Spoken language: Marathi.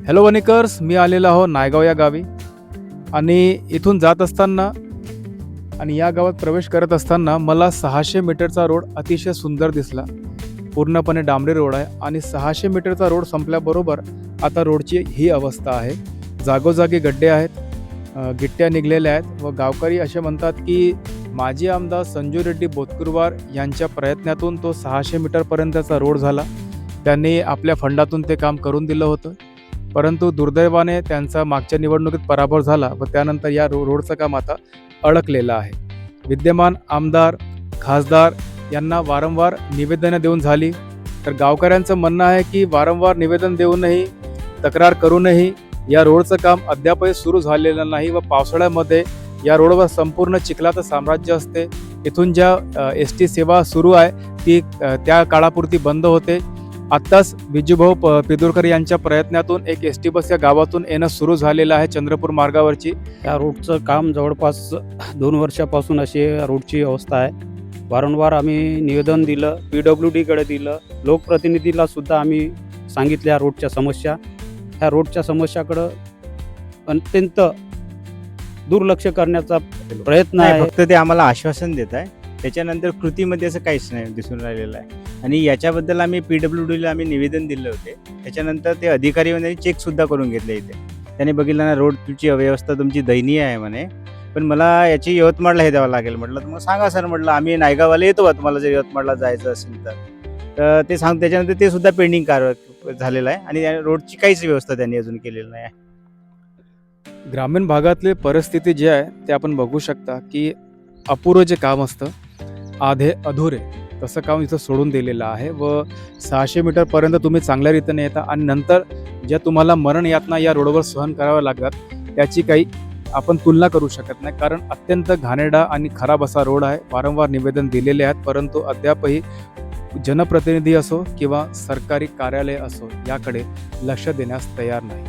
हॅलो वनिकर्स, मी आलेलो आहो नायगाव या गावी आणि इथून जात असताना आणि या गावात प्रवेश करत असताना मला 600 मीटरचा रोड अतिशय सुंदर दिसला. पूर्णपणे डांबरी रोड आहे आणि 600 मीटरचा रोड संपल्याबरोबर आता रोडची ही अवस्था आहे. जागोजागी गड्डे आहेत, गिट्ट्या निघलेल्या आहेत व गावकरी असे म्हणतात की माजी आमदार संजू रेड्डी बोतकुरवार यांच्या प्रयत्नातून तो 600 मीटरपर्यंतचा रोड झाला. त्यांनी आपल्या फंडातून ते काम करून दिलं होतं, परंतु दुर्दैवाने त्यांचा मागच्या निवडणुकीत पराभव झाला व त्यानंतर या रोडचं काम आता अडकलेलं आहे. विद्यमान आमदार, खासदार यांना वारंवार निवेदनं देऊन झाली, तर गावकऱ्यांचं म्हणणं आहे की वारंवार निवेदन देऊनही, तक्रार करूनही या रोडचं काम अद्यापही सुरू झालेलं नाही व पावसाळ्यामध्ये या रोडवर संपूर्ण चिखलाचं साम्राज्य असते. इथून ज्या एस टी सेवा सुरू आहे ती त्या काळापुरती बंद होते. आत्ताच विजूभाऊ पिदुरकर यांच्या प्रयत्नातून एक एस टी बस या गावातून येणं सुरू झालेलं आहे चंद्रपूर मार्गावरची. या रोडचं काम जवळपास 2 वर्षापासून अशी रोडची अवस्था आहे. वारंवार आम्ही निवेदन दिलं, PWDकडे दिलं, लोकप्रतिनिधीला सुद्धा आम्ही सांगितल्या रोडच्या समस्या. ह्या रोडच्या समस्याकडं अत्यंत दुर्लक्ष करण्याचा प्रयत्न आहे. फक्त ते आम्हाला आश्वासन देत आहे, त्याच्यानंतर कृतीमध्ये असं काहीच नाही दिसून राहिलेलं आहे. आणि याच्याबद्दल आम्ही PWDला आम्ही निवेदन दिलं होते. त्याच्यानंतर ते अधिकारी त्यांनी चेकसुद्धा करून घेतले. इथे त्यांनी बघितलं ना, रोडची अव्यवस्था तुमची दयनीय आहे म्हणे, पण मला याची यवतमाळला हे द्यावं लागेल. म्हटलं तर मग सांगा सर, म्हटलं आम्ही नायगावला येतो बा तुम्हाला जर यवतमाळला जायचं असेल तर ते सांग. त्याच्यानंतर ते सुद्धा पेंडिंग कारवाई झालेलं आहे आणि रोडची काहीच व्यवस्था त्यांनी अजून केलेली नाही आहे. ग्रामीण भागातली परिस्थिती जी आहे ते आपण बघू शकता की अपुरं जे काम असतं, आधे अधुरे, तसं काम इथं सोडून दिलेलं आहे व 600 मीटरपर्यंत तुम्ही चांगल्या रीतीने येता आणि नंतर ज्या तुम्हाला मरण यातना या रोडवर सहन कराव्या लागतात त्याची काही आपण तुलना करू शकत नाही, कारण अत्यंत घाणेरडा आणि खराब असा रोड आहे. वारंवार निवेदन दिलेले आहेत, परंतु अद्यापही जनप्रतिनिधी असो किंवा सरकारी कार्यालय असो याकडे लक्ष देण्यास तयार नाही.